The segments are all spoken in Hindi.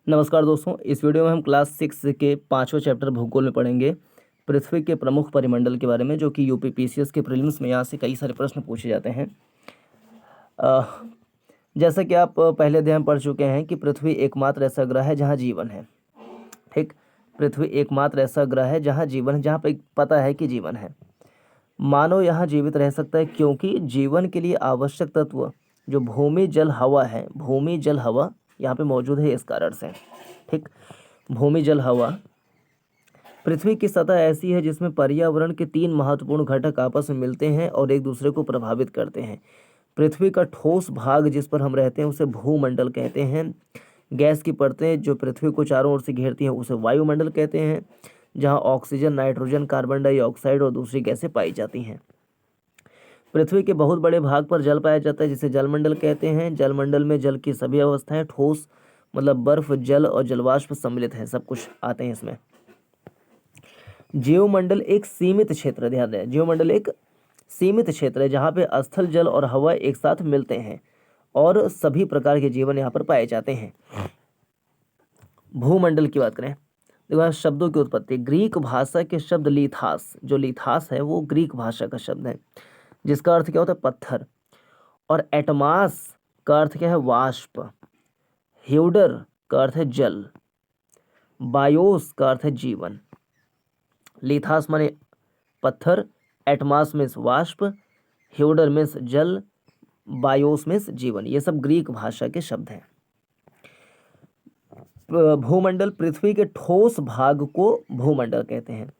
नमस्कार दोस्तों, इस वीडियो में हम क्लास 6 के 5वें चैप्टर भूगोल में पढ़ेंगे पृथ्वी के प्रमुख परिमंडल के बारे में, जो कि यूपीपीसीएस के प्रीलिम्स में यहाँ से कई सारे प्रश्न पूछे जाते हैं। जैसा कि आप पहले अध्याय में पढ़ चुके हैं कि पृथ्वी एकमात्र ऐसा ग्रह है जहाँ जीवन है। ठीक, पृथ्वी एकमात्र ऐसा ग्रह है जहाँ जीवन है, जहाँ पे पता है कि जीवन है। मानव यहाँ जीवित रह सकता है क्योंकि जीवन के लिए आवश्यक तत्व जो भूमि जल हवा है, भूमि जल हवा यहाँ पे मौजूद है इस कारण से। ठीक, भूमि जल हवा। पृथ्वी की सतह ऐसी है जिसमें पर्यावरण के 3 महत्वपूर्ण घटक आपस में मिलते हैं और एक दूसरे को प्रभावित करते हैं। पृथ्वी का ठोस भाग जिस पर हम रहते हैं उसे भूमंडल कहते हैं। गैस की परतें जो पृथ्वी को चारों ओर से घेरती हैं उसे वायुमंडल कहते हैं, जहाँ ऑक्सीजन, नाइट्रोजन, कार्बन डाइऑक्साइड और दूसरी गैसें पाई जाती हैं। पृथ्वी के बहुत बड़े भाग पर जल पाया जाता है जिसे जलमंडल कहते हैं। जलमंडल में जल की सभी अवस्थाएं, ठोस मतलब बर्फ, जल और जलवाष्प सम्मिलित है, सब कुछ आते हैं इसमें। जीवमंडल एक सीमित क्षेत्र, ध्यान दें, जीवमंडल एक सीमित क्षेत्र है जहाँ पे स्थल, जल और हवा एक साथ मिलते हैं और सभी प्रकार के जीवन यहाँ पर पाए जाते हैं। भूमंडल की बात करें, देखो शब्दों की उत्पत्ति। ग्रीक भाषा के शब्द लीथास, जो लीथास है वो ग्रीक भाषा का शब्द है जिसका अर्थ क्या होता है, पत्थर। और एटमास का अर्थ क्या है, वाष्प। ह्यूडर का अर्थ है जल। बायोस का अर्थ है जीवन। लिथास माने पत्थर, एटमास में वाष्प, ह्यूडर में जल, बायोस में जीवन। ये सब ग्रीक भाषा के शब्द हैं। भूमंडल, पृथ्वी के ठोस भाग को भूमंडल कहते हैं।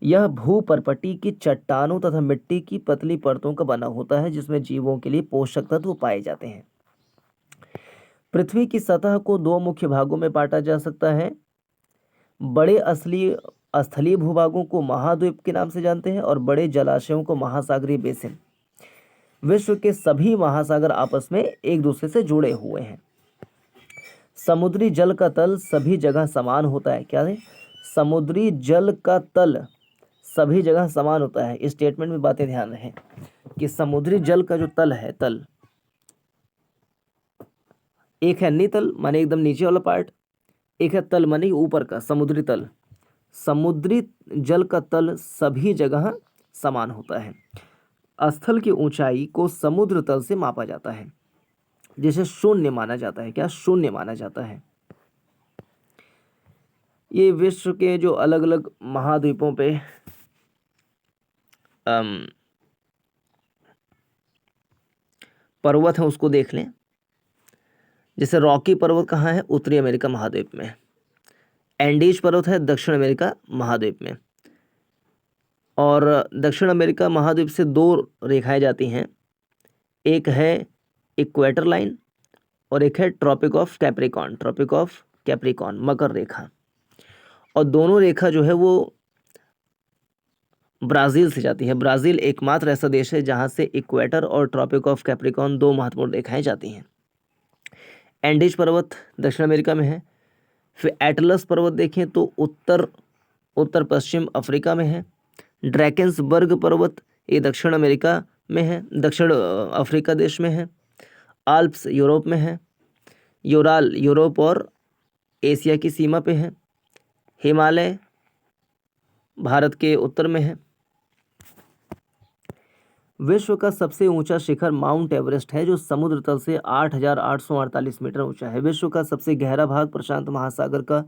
यह भूपर्पटी की चट्टानों तथा मिट्टी की पतली परतों का बना होता है जिसमें जीवों के लिए पोषक तत्व पाए जाते हैं। पृथ्वी की सतह को 2 मुख्य भागों में बांटा जा सकता है। बड़े स्थलीय भूभागों को महाद्वीप के नाम से जानते हैं और बड़े जलाशयों को महासागरीय बेसिन। विश्व के सभी महासागर आपस में एक दूसरे से जुड़े हुए हैं। समुद्री जल का तल सभी जगह समान होता है। क्या है? समुद्री जल का तल सभी जगह समान होता है। इस स्टेटमेंट में बातें ध्यान रखें कि समुद्री जल का जो तल है, तल एक है नितल माने एकदम नीचे वाला पार्ट, एक है तल माने ऊपर का, समुद्री तल। समुद्री जल का तल सभी जगह समान होता है। स्थल की ऊंचाई को समुद्र तल से मापा जाता है जिसे शून्य माना जाता है। क्या? शून्य माना जाता है। ये विश्व के जो अलग अलग महाद्वीपों पे पर्वत हैं उसको देख लें। जैसे रॉकी पर्वत कहाँ है? उत्तरी अमेरिका महाद्वीप में। एंडीज पर्वत है दक्षिण अमेरिका महाद्वीप में। और दक्षिण अमेरिका महाद्वीप से 2 रेखाएं जाती हैं, एक है इक्वेटर लाइन और एक है tropic of Capricorn, tropic of Capricorn, मकर रेखा। और दोनों रेखा जो है वो ब्राज़ील से जाती है। ब्राज़ील एकमात्र ऐसा देश है जहां से इक्वेटर और ट्रॉपिक ऑफ कैप्रिकॉन 2 महत्वपूर्ण रेखाएं जाती हैं। एंडीज पर्वत दक्षिण अमेरिका में है। फिर एटलस पर्वत देखें तो उत्तर पश्चिम अफ्रीका में है। ड्रैकेंसबर्ग पर्वत ये दक्षिण अमेरिका में है, दक्षिण अफ्रीका देश में है। आल्प्स यूरोप में है। यूराल यूरोप और एशिया की सीमा पे है। हिमालय भारत के उत्तर में है। विश्व का सबसे ऊंचा शिखर माउंट एवरेस्ट है जो समुद्र तल से 8,848 मीटर ऊंचा है। विश्व का सबसे गहरा भाग प्रशांत महासागर का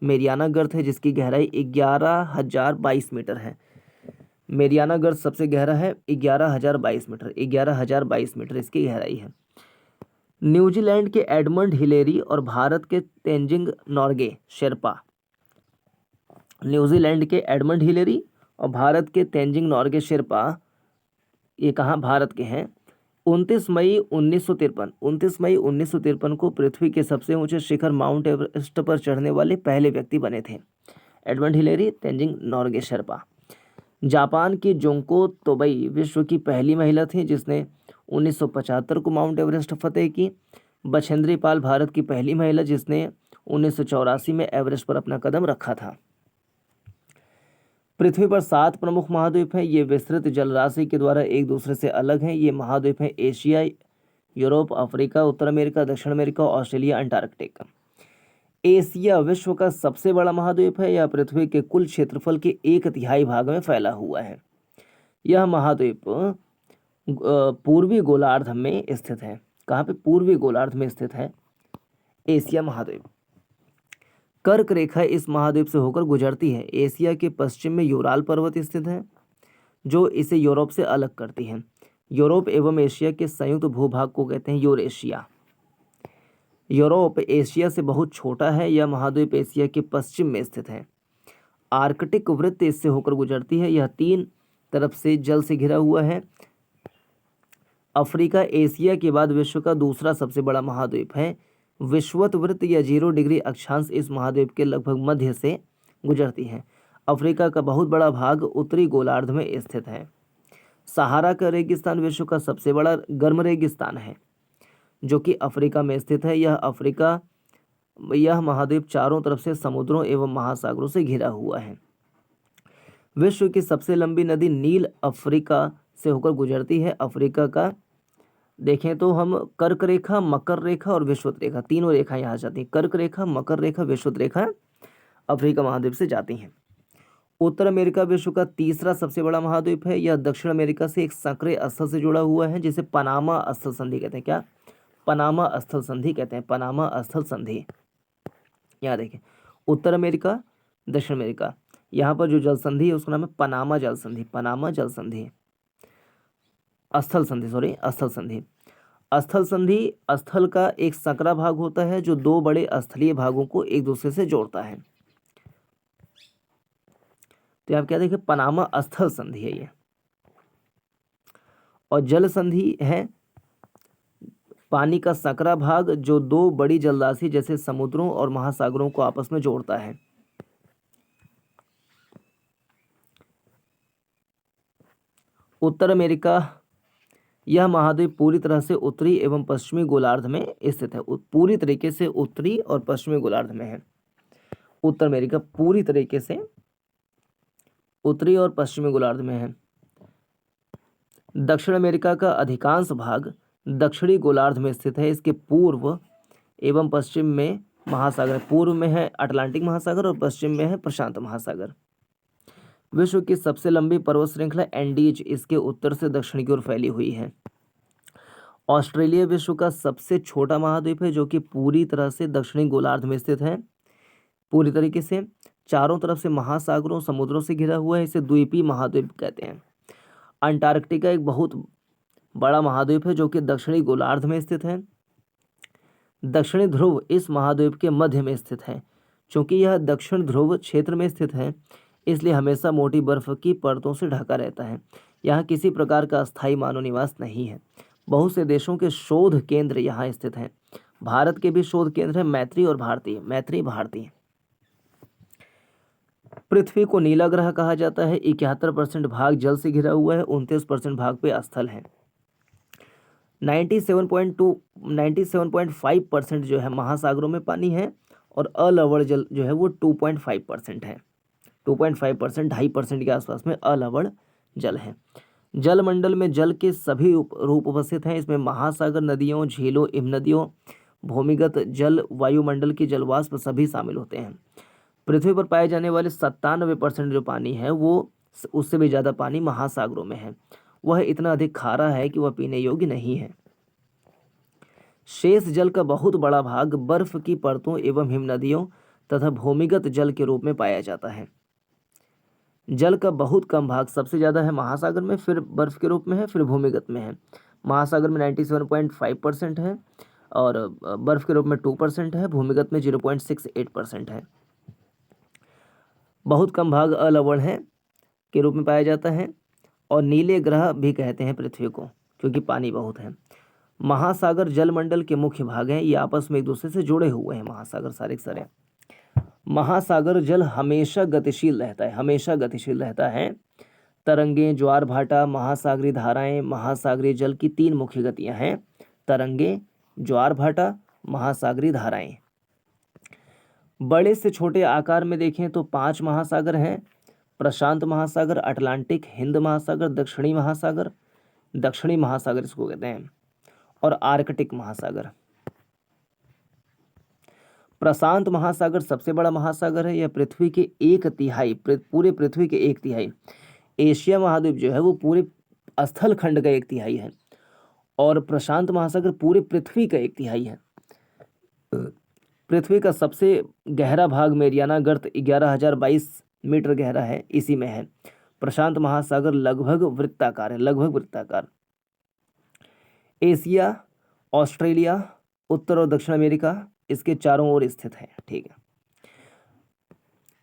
मेरियाना गर्त है जिसकी गहराई 11,022 मीटर है। मेरियाना गर्त सबसे गहरा है, 11,022 मीटर, 11,022 मीटर इसकी गहराई है। न्यूजीलैंड के एडमंड हिलेरी और भारत के तेंजिंग नोर्गे शेरपा, न्यूजीलैंड के एडमंड हिलेरी और भारत के तेंजिंग नोर्गे शेरपा, ये कहाँ? भारत के हैं। 29 मई 1953 को पृथ्वी के सबसे ऊंचे शिखर माउंट एवरेस्ट पर चढ़ने वाले पहले व्यक्ति बने थे, Edmund Hillary, Tenzing Norgay Sherpa. Japan की जुंको तोबई विश्व की पहली महिला थी जिसने 1975 को माउंट एवरेस्ट फतेह की। बछेंद्री पाल भारत की पहली महिला जिसने 1984 में एवरेस्ट पर अपना कदम रखा था। पृथ्वी पर 7 प्रमुख महाद्वीप हैं। ये विस्तृत जलराशि के द्वारा एक दूसरे से अलग हैं। ये महाद्वीप हैं एशिया, यूरोप, अफ्रीका, उत्तर अमेरिका, दक्षिण अमेरिका, ऑस्ट्रेलिया, अंटार्कटिका। एशिया विश्व का सबसे बड़ा महाद्वीप है या पृथ्वी के कुल क्षेत्रफल के 1/3 भाग में फैला हुआ है? यह महाद्वीप पूर्वी गोलार्ध में स्थित है। कहाँ पे? पूर्वी गोलार्ध में स्थित है एशिया महाद्वीप। कर्क रेखा इस महाद्वीप से होकर गुजरती है। एशिया के पश्चिम में यूराल पर्वत स्थित है जो इसे यूरोप से अलग करती है। यूरोप एवं एशिया के संयुक्त भूभाग को कहते हैं यूरेशिया। यूरोप एशिया से बहुत छोटा है। यह महाद्वीप एशिया के पश्चिम में स्थित है। आर्कटिक वृत्त इससे होकर गुजरती है। यह 3 तरफ से जल से घिरा हुआ है। अफ्रीका एशिया के बाद विश्व का दूसरा सबसे बड़ा महाद्वीप है। विषुवत वृत्त या 0 डिग्री अक्षांश इस महाद्वीप के लगभग मध्य से गुजरती है। अफ्रीका का बहुत बड़ा भाग उत्तरी गोलार्ध में स्थित है। सहारा का रेगिस्तान विश्व का सबसे बड़ा गर्म रेगिस्तान है जो कि अफ्रीका में स्थित है। यह महाद्वीप चारों तरफ से समुद्रों एवं महासागरों से घिरा हुआ है। विश्व की सबसे लंबी नदी नील अफ्रीका से होकर गुजरती है। अफ्रीका का देखें तो हम कर्क रेखा, मकर रेखा और विषुवत रेखा, तीनों रेखा यहाँ जाती हैं। कर्क रेखा, मकर रेखा, विषुवत रेखा अफ्रीका महाद्वीप से जाती हैं। उत्तर अमेरिका विश्व का तीसरा सबसे बड़ा महाद्वीप है। यह दक्षिण अमेरिका से एक सक्रिय स्थल से जुड़ा हुआ है जिसे पनामा स्थल संधि कहते हैं। क्या? पनामा स्थल संधि कहते हैं। पनामा स्थल संधि। यहाँ देखें, उत्तर अमेरिका, दक्षिण अमेरिका, यहाँ पर जो जल संधि है उसका नाम है पनामा जल संधि। पनामा जल संधि, स्थल संधि, स्थल संधि। स्थल संधि स्थल का एक संकरा भाग होता है जो 2 बड़े स्थलीय भागों को एक दूसरे से जोड़ता है। तो आप क्या देखें, पनामा स्थल संधि है ये। और जल संधि है पानी का संकरा भाग जो 2 बड़ी जलराशि जैसे समुद्रों और महासागरों को आपस में जोड़ता है। उत्तर अमेरिका, यह महाद्वीप पूरी तरह से उत्तरी एवं पश्चिमी गोलार्ध में स्थित है। पूरी तरीके से उत्तरी और पश्चिमी गोलार्ध में है। उत्तर अमेरिका पूरी तरीके से उत्तरी और पश्चिमी गोलार्ध में है। दक्षिण अमेरिका का अधिकांश भाग दक्षिणी गोलार्ध में स्थित है। इसके पूर्व एवं पश्चिम में महासागर, पूर्व में है अटलांटिक महासागर और पश्चिम में है प्रशांत महासागर। विश्व की सबसे लंबी पर्वत श्रृंखला एंडीज इसके उत्तर से दक्षिण की ओर फैली हुई है। ऑस्ट्रेलिया विश्व का सबसे छोटा महाद्वीप है जो कि पूरी तरह से दक्षिणी गोलार्ध में स्थित है। पूरी तरीके से चारों तरफ से महासागरों, समुद्रों से घिरा हुआ है। इसे द्वीपीय महाद्वीप कहते हैं। अंटार्कटिका एक बहुत बड़ा महाद्वीप है जो कि दक्षिणी गोलार्ध में स्थित है। दक्षिणी ध्रुव इस महाद्वीप के मध्य में स्थित है। चूंकि यह दक्षिण ध्रुव क्षेत्र में स्थित है इसलिए हमेशा मोटी बर्फ की परतों से ढका रहता है। यहाँ किसी प्रकार का अस्थायी मानव निवास नहीं है। बहुत से देशों के शोध केंद्र यहाँ स्थित हैं। भारत के भी शोध केंद्र हैं मैत्री और भारतीय। मैत्री, भारतीय। पृथ्वी को नीला ग्रह कहा जाता है। 71% भाग जल से घिरा हुआ है। 29% भाग पे स्थल है। 97.5% जो है महासागरों में पानी है और अलवण जल जो है वो 2.5% है। 2.5%, 2.5% के आसपास में अलवण जल है। जलमंडल में जल के सभी रूप उपस्थित हैं। इसमें महासागर, नदियों, झीलों, हिमनदियों, भूमिगत जल, वायुमंडल की जलवाष्प सभी शामिल होते हैं। पृथ्वी पर पाए जाने वाले 97% जो पानी है वो उससे भी ज़्यादा पानी महासागरों में है। वह इतना अधिक खारा है कि वह पीने योग्य नहीं है। शेष जल का बहुत बड़ा भाग बर्फ की परतों एवं हिमनदियों तथा भूमिगत जल के रूप में पाया जाता है। जल का बहुत कम भाग सबसे ज़्यादा है महासागर में, फिर बर्फ के रूप में है, फिर भूमिगत में है। महासागर में 97.5% है और बर्फ के रूप में 2% है। भूमिगत में 0.68% है। बहुत कम भाग अलवण है के रूप में पाया जाता है और नीले ग्रह भी कहते हैं पृथ्वी को क्योंकि पानी बहुत है। महासागर जलमंडल के मुख्य भाग हैं। ये आपस में एक दूसरे से जुड़े हुए हैं। महासागर सारे के सारे। महासागर जल हमेशा गतिशील रहता है। हमेशा गतिशील रहता है। तरंगें, ज्वार भाटा, महासागरीय धाराएं। महासागरीय जल की 3 मुख्य गतियां हैं: तरंगें, ज्वार भाटा, महासागरीय धाराएं। बड़े से छोटे आकार में देखें तो 5 महासागर हैं: प्रशांत महासागर, अटलांटिक, हिंद महासागर, दक्षिणी महासागर, दक्षिणी महासागर इसको कहते हैं, और आर्कटिक महासागर। प्रशांत महासागर सबसे बड़ा महासागर है, यह पृथ्वी के 1/3 पूरे पृथ्वी के 1/3। एशिया महाद्वीप जो है वो पूरे स्थल खंड का 1/3 है और प्रशांत महासागर पूरे पृथ्वी का 1/3 है। पृथ्वी का सबसे गहरा भाग मेरियाना गर्त 11,022 मीटर गहरा है, इसी में है। प्रशांत महासागर लगभग वृत्ताकार है, लगभग वृत्ताकार। एशिया, ऑस्ट्रेलिया, उत्तर और दक्षिण अमेरिका इसके चारों ओर स्थित है। ठीक है।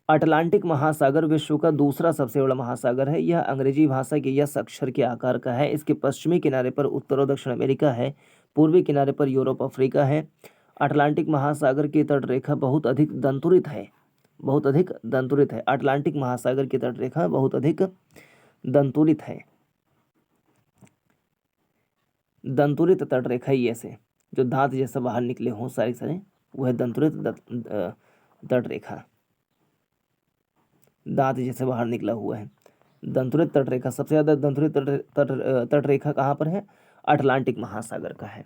अटलांटिक महासागर विश्व का दूसरा सबसे बड़ा महासागर है। यह अंग्रेजी भाषा के यस अक्षर के आकार का है। इसके पश्चिमी किनारे पर उत्तर और दक्षिण अमेरिका है, पूर्वी किनारे पर यूरोप अफ्रीका है। अटलांटिक महासागर की तटरेखा बहुत अधिक दंतुरित है, बहुत अधिक दंतुरित है। अटलांटिक महासागर की तटरेखा बहुत अधिक दंतुरित है। दंतुरित तटरेखा ये से जो दांत जैसा बाहर निकले हों सारे सारे, वह दंतुरित तटरेखा, दांत जैसे बाहर निकला हुआ है। दंतुरित तटरेखा, सबसे ज्यादा दंतुरित तटरेखा कहाँ पर है? अटलांटिक महासागर का है।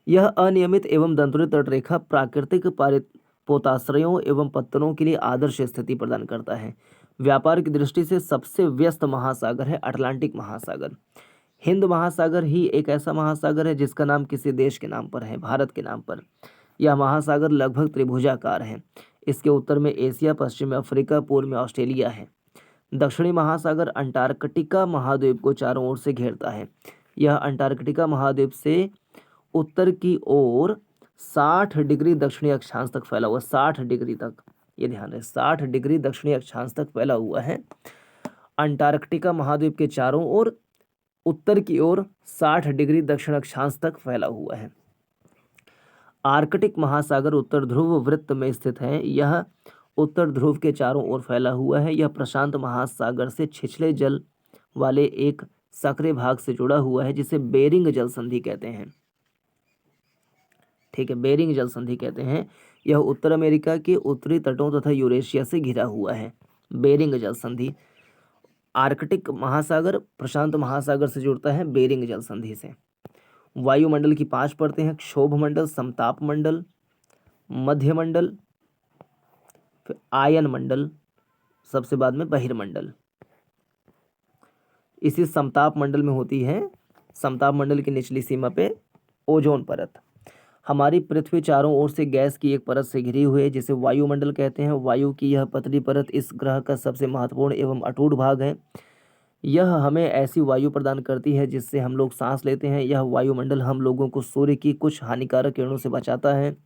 यह अनियमित एवं दंतुरित तटरेखा प्राकृतिक पोताश्रयों एवं पत्तनों के लिए आदर्श स्थिति प्रदान करता है। व्यापार की दृष्टि से सबसे व्यस्त महासागर है अटलांटिक महासागर। हिंद महासागर ही एक ऐसा महासागर है जिसका नाम किसी देश के नाम पर है, भारत के नाम पर। यह महासागर लगभग त्रिभुजाकार है। इसके उत्तर में एशिया, पश्चिम में अफ्रीका, पूर्व में ऑस्ट्रेलिया है। दक्षिणी महासागर अंटार्कटिका महाद्वीप को चारों ओर से घेरता है। यह अंटार्कटिका महाद्वीप से उत्तर की ओर 60 डिग्री दक्षिणी अक्षांश तक फैला हुआ, 60 डिग्री तक, ये ध्यान रहे, 60 डिग्री दक्षिणी अक्षांश तक फैला हुआ है। अंटार्कटिका महाद्वीप के चारों ओर उत्तर की ओर 60 डिग्री दक्षिण अक्षांश तक फैला हुआ है। आर्कटिक महासागर उत्तर ध्रुव वृत्त में स्थित है। यह उत्तर ध्रुव के चारों ओर फैला हुआ है। यह प्रशांत महासागर से छिछले जल वाले एक सक्रिय भाग से जुड़ा हुआ है जिसे बेरिंग जल संधि कहते हैं। ठीक है, बेरिंग जल संधि कहते हैं। यह उत्तर अमेरिका के उत्तरी तटों तथा यूरेशिया से घिरा हुआ है। बेरिंग जल संधि, आर्कटिक महासागर प्रशांत महासागर से जुड़ता है बेरिंग जल संधि से। वायुमंडल की 5 परतें हैं, क्षोभ मंडल, समताप मंडल, मध्य मंडल, फिर आयन मंडल, सबसे बाद में बहिर्मंडल। इसी समताप मंडल में होती है, समताप मंडल की निचली सीमा पे ओजोन परत। हमारी पृथ्वी चारों ओर से गैस की एक परत से घिरी हुई है जिसे वायुमंडल कहते हैं। वायु की यह पतली परत इस ग्रह का सबसे महत्वपूर्ण एवं अटूट भाग है। यह हमें ऐसी वायु प्रदान करती है जिससे हम लोग सांस लेते हैं। यह वायुमंडल हम लोगों को सूर्य की कुछ हानिकारक किरणों से बचाता है।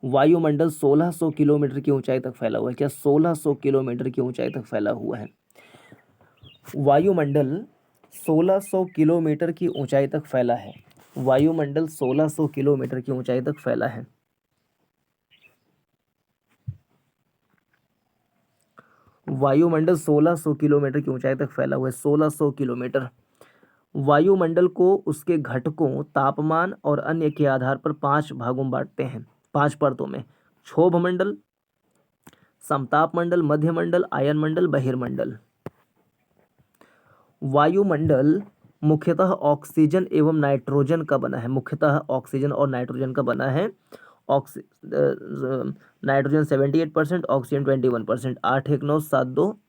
वायुमंडल 1600 किलोमीटर की ऊंचाई तक फैला हुआ है। क्या 1600 किलोमीटर की ऊंचाई तक फैला हुआ है? वायुमंडल 1600 किलोमीटर की ऊंचाई तक फैला है। वायुमंडल 1600 किलोमीटर की ऊंचाई तक फैला है। वायुमंडल 1600 किलोमीटर की ऊंचाई तक फैला हुआ है। 1600 किलोमीटर। वायुमंडल को उसके घटकों, तापमान और अन्य के आधार पर 5 भागों में बांटते हैं, 5 परतों में। क्षोभ मंडल, समताप मंडल, मध्य मंडल, आयन मंडल, बहिर्मंडल। वायुमंडल मुख्यतः ऑक्सीजन एवं नाइट्रोजन का बना है। मुख्यतः ऑक्सीजन और नाइट्रोजन का बना है। Nitrogen 78%, oxygen 21%। 8 1 9 7 2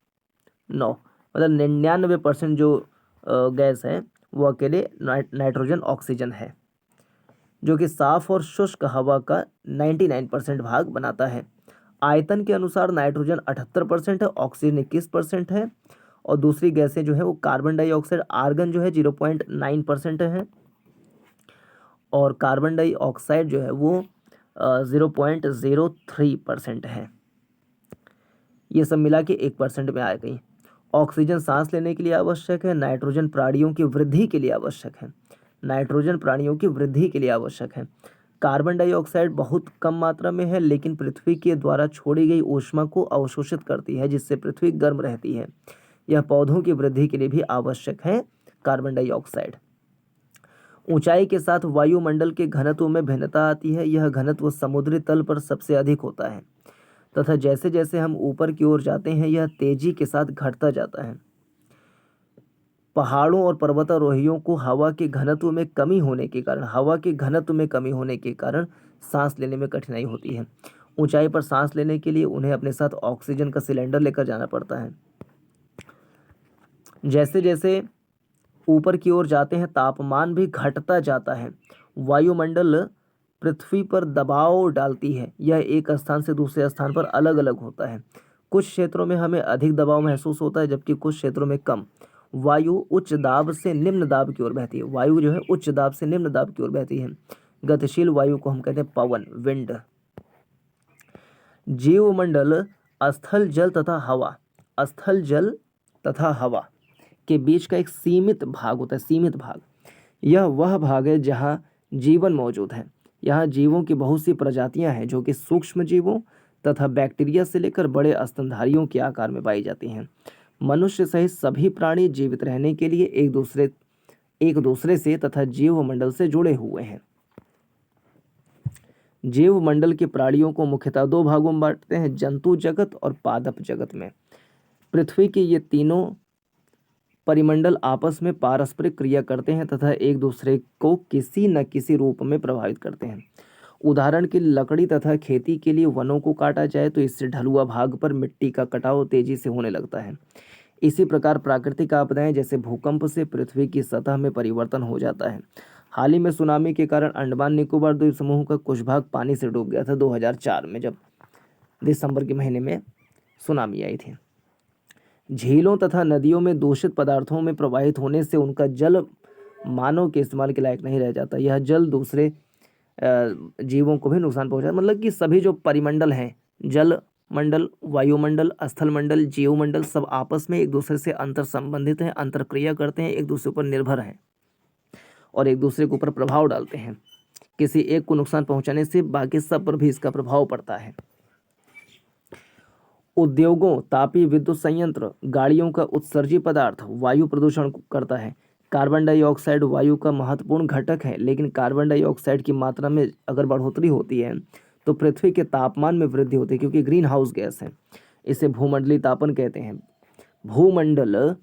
9, मतलब 99% जो गैस है वो अकेले नाइट्रोजन ऑक्सीजन है, जो कि साफ और शुष्क हवा का 99% भाग बनाता है। आयतन के अनुसार नाइट्रोजन 78% है, ऑक्सीजन 21% है और दूसरी गैसें जो है वो कार्बन डाइऑक्साइड, आर्गन जो है 0.9% है और कार्बन डाइऑक्साइड जो है वो 0.03% है। ये सब मिला के 1% में आ गई। ऑक्सीजन सांस लेने के लिए आवश्यक है। नाइट्रोजन प्राणियों की वृद्धि के लिए आवश्यक है। नाइट्रोजन प्राणियों की वृद्धि के लिए आवश्यक है। कार्बन डाइऑक्साइड बहुत कम मात्रा में है लेकिन पृथ्वी के द्वारा छोड़ी गई ऊष्मा को अवशोषित करती है जिससे पृथ्वी गर्म रहती है। यह पौधों की वृद्धि के लिए भी आवश्यक है कार्बन डाइऑक्साइड। ऊंचाई के साथ वायुमंडल के घनत्व में भिन्नता आती है। यह घनत्व समुद्री तल पर सबसे अधिक होता है तथा जैसे जैसे हम ऊपर की ओर जाते हैं यह तेजी के साथ घटता जाता है। पहाड़ों और पर्वतारोहियों को हवा के घनत्व में कमी होने के कारण सांस लेने में कठिनाई होती है। ऊंचाई पर सांस लेने के लिए उन्हें अपने साथ ऑक्सीजन का सिलेंडर लेकर जाना पड़ता है। जैसे जैसे ऊपर की ओर जाते हैं तापमान भी घटता जाता है। वायुमंडल पृथ्वी पर दबाव डालती है। यह एक स्थान से दूसरे स्थान पर अलग अलग होता है। कुछ क्षेत्रों में हमें अधिक दबाव महसूस होता है जबकि कुछ क्षेत्रों में कम। वायु उच्च दाब से निम्न दाब की ओर बहती है। वायु जो है उच्च दाब से निम्न दाब की ओर बहती है। गतिशील वायु को हम कहते हैं पवन, विंड। जीवमंडल स्थल जल तथा हवा, स्थल जल तथा हवा के बीच का एक सीमित भाग होता है। सीमित भाग, यह वह भाग है जहाँ जीवन मौजूद है। यहाँ जीवों की बहुत सी प्रजातियां हैं जो कि सूक्ष्म जीवों तथा बैक्टीरिया से लेकर बड़े स्तनधारियों के आकार में पाई जाती हैं। मनुष्य सहित सभी प्राणी जीवित रहने के लिए एक दूसरे से तथा जीवमंडल से जुड़े हुए हैं। जीवमंडल के प्राणियों को मुख्यतः दो भागों में बांटते हैं, जंतु जगत और पादप जगत में। पृथ्वी के ये तीनों परिमंडल आपस में पारस्परिक क्रिया करते हैं तथा एक दूसरे को किसी न किसी रूप में प्रभावित करते हैं। उदाहरण के लिए लकड़ी तथा खेती के लिए वनों को काटा जाए तो इससे ढलुआ भाग पर मिट्टी का कटाव तेजी से होने लगता है। इसी प्रकार प्राकृतिक आपदाएं जैसे भूकंप से पृथ्वी की सतह में परिवर्तन हो जाता है। हाल ही में सुनामी के कारण अंडमान निकोबार द्वीप समूह का कुछ भाग पानी से डूब गया था 2004 में, जब दिसंबर के महीने में सुनामी आई थी। झीलों तथा नदियों में दूषित पदार्थों में प्रवाहित होने से उनका जल मानव के इस्तेमाल के लायक नहीं रह जाता। यह जल दूसरे जीवों को भी नुकसान पहुंचाता। मतलब कि सभी जो परिमंडल हैं, जल मंडल, वायुमंडल, स्थल मंडल, जीवमंडल, सब आपस में एक दूसरे से अंतर संबंधित हैं, अंतर क्रिया करते हैं, एक दूसरे पर निर्भर हैं और एक दूसरे के ऊपर प्रभाव डालते हैं। किसी एक को नुकसान पहुंचाने से बाकी सब पर भी इसका प्रभाव पड़ता है। उद्योगों, तापीय विद्युत संयंत्र, गाड़ियों का उत्सर्जी पदार्थ वायु प्रदूषण करता है। कार्बन डाइऑक्साइड वायु का महत्वपूर्ण घटक है, लेकिन कार्बन डाइऑक्साइड की मात्रा में अगर बढ़ोतरी होती है तो पृथ्वी के तापमान में वृद्धि होती है, क्योंकि ग्रीन हाउस गैस है। इसे भूमंडलीय तापन कहते हैं। भूमंडल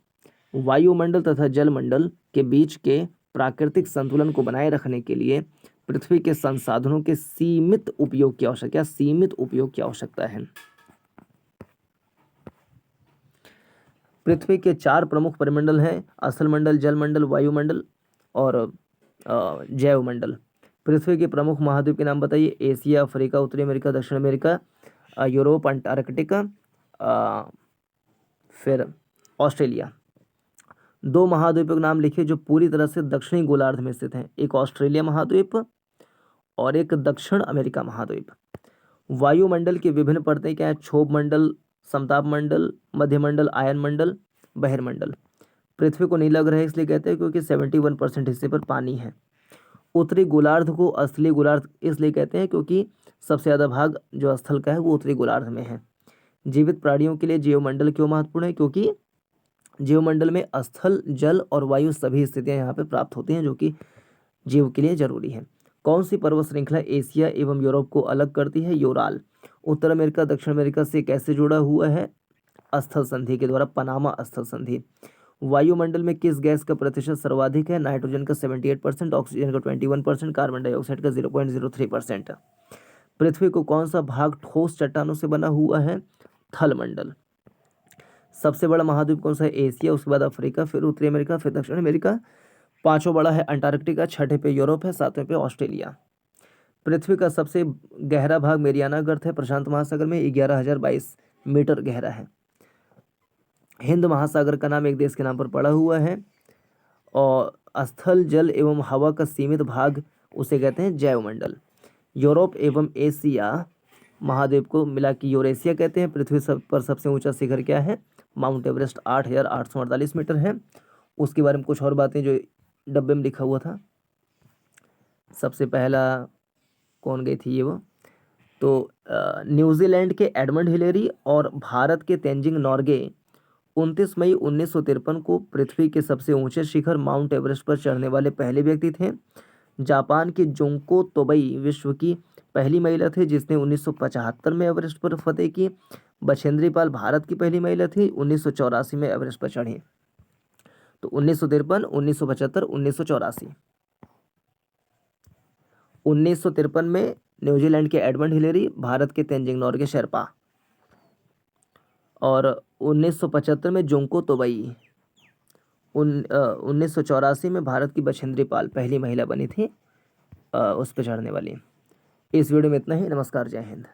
वायुमंडल तथा जलमंडल के बीच के प्राकृतिक संतुलन को बनाए रखने के लिए पृथ्वी के संसाधनों के सीमित उपयोग की आवश्यकता है। पृथ्वी के 4 प्रमुख परिमंडल हैं, स्थल मंडल, जलमंडल, वायुमंडल और जैवमंडल। पृथ्वी के प्रमुख महाद्वीप के नाम बताइए। एशिया, अफ्रीका, उत्तरी अमेरिका, दक्षिण अमेरिका, यूरोप, अंटार्कटिका, फिर ऑस्ट्रेलिया। 2 महाद्वीपों के नाम लिखिए जो पूरी तरह से दक्षिणी गोलार्ध में स्थित हैं। एक ऑस्ट्रेलिया महाद्वीप और एक दक्षिण अमेरिका महाद्वीप। वायुमंडल की विभिन्न परतें क्या हैं? क्षोभ मंडल, समताप मंडल, मध्यमंडल, आयन मंडल, बहिर्मंडल। पृथ्वी को नीला ग्रह इसलिए कहते हैं क्योंकि 71% हिस्से पर पानी है। उत्तरी गोलार्ध को स्थलीय गोलार्ध इसलिए कहते हैं क्योंकि सबसे ज़्यादा भाग जो स्थल का है वो उत्तरी गोलार्ध में है। जीवित प्राणियों के लिए जीवमंडल क्यों महत्वपूर्ण है? क्योंकि जीवमंडल में स्थल, जल और वायु सभी स्थितियां यहाँ पे प्राप्त होती हैं जो कि जीव के लिए जरूरी है। कौन सी पर्वत श्रृंखला एशिया एवं यूरोप को अलग करती है? यूराल। उत्तर अमेरिका दक्षिण अमेरिका से कैसे जुड़ा हुआ है? स्थल संधि के द्वारा, पनामा स्थल संधि। वायुमंडल में किस गैस का प्रतिशत सर्वाधिक है? नाइट्रोजन का 78%, ऑक्सीजन का 21%, कार्बन डाइऑक्साइड का 0.03%। पृथ्वी को कौन सा भाग ठोस चट्टानों से बना हुआ है? थलमंडल। सबसे बड़ा महाद्वीप कौन सा है? एशिया, उसके बाद अफ्रीका, फिर उत्तरी अमेरिका, फिर दक्षिण अमेरिका। 5वां बड़ा है अंटार्कटिका, 6ठे पे यूरोप है, 7वें पे ऑस्ट्रेलिया। पृथ्वी का सबसे गहरा भाग मेरियाना गर्त है, प्रशांत महासागर में 11,022 मीटर गहरा है। हिंद महासागर का नाम एक देश के नाम पर पड़ा हुआ है। और स्थल, जल एवं हवा का सीमित भाग उसे कहते हैं जैवमंडल। यूरोप एवं एशिया महाद्वीप को मिला के यूरेशिया कहते हैं। पृथ्वी पर सबसे ऊंचा शिखर क्या है? माउंट एवरेस्ट 8,848 मीटर है। उसके बारे में कुछ और बातें जो डब्बे में लिखा हुआ था। सबसे पहला कौन गई थी ये वो तो न्यूजीलैंड के एडमंड हिलेरी और भारत के तेंजिंग नॉर्गे 29 मई 1953 को पृथ्वी के सबसे ऊंचे शिखर माउंट एवरेस्ट पर चढ़ने वाले पहले व्यक्ति थे। जापान की जुंको तोबई विश्व की पहली महिला थी जिसने 1975 में एवरेस्ट पर फतेह की। बछेंद्री पाल भारत की पहली महिला थी, 1984 में एवरेस्ट पर चढ़ी। तो 1953, 1975, 1984। 1953 में न्यूजीलैंड के एडमंड हिलेरी, भारत के तेंजिंग नोरगे शेरपा। और 1975 में जोंको तोबई। 1984 में भारत की बछेंद्री पाल पहली महिला बनी थी उस पर चढ़ने वाली। इस वीडियो में इतना ही। नमस्कार, जय हिंद।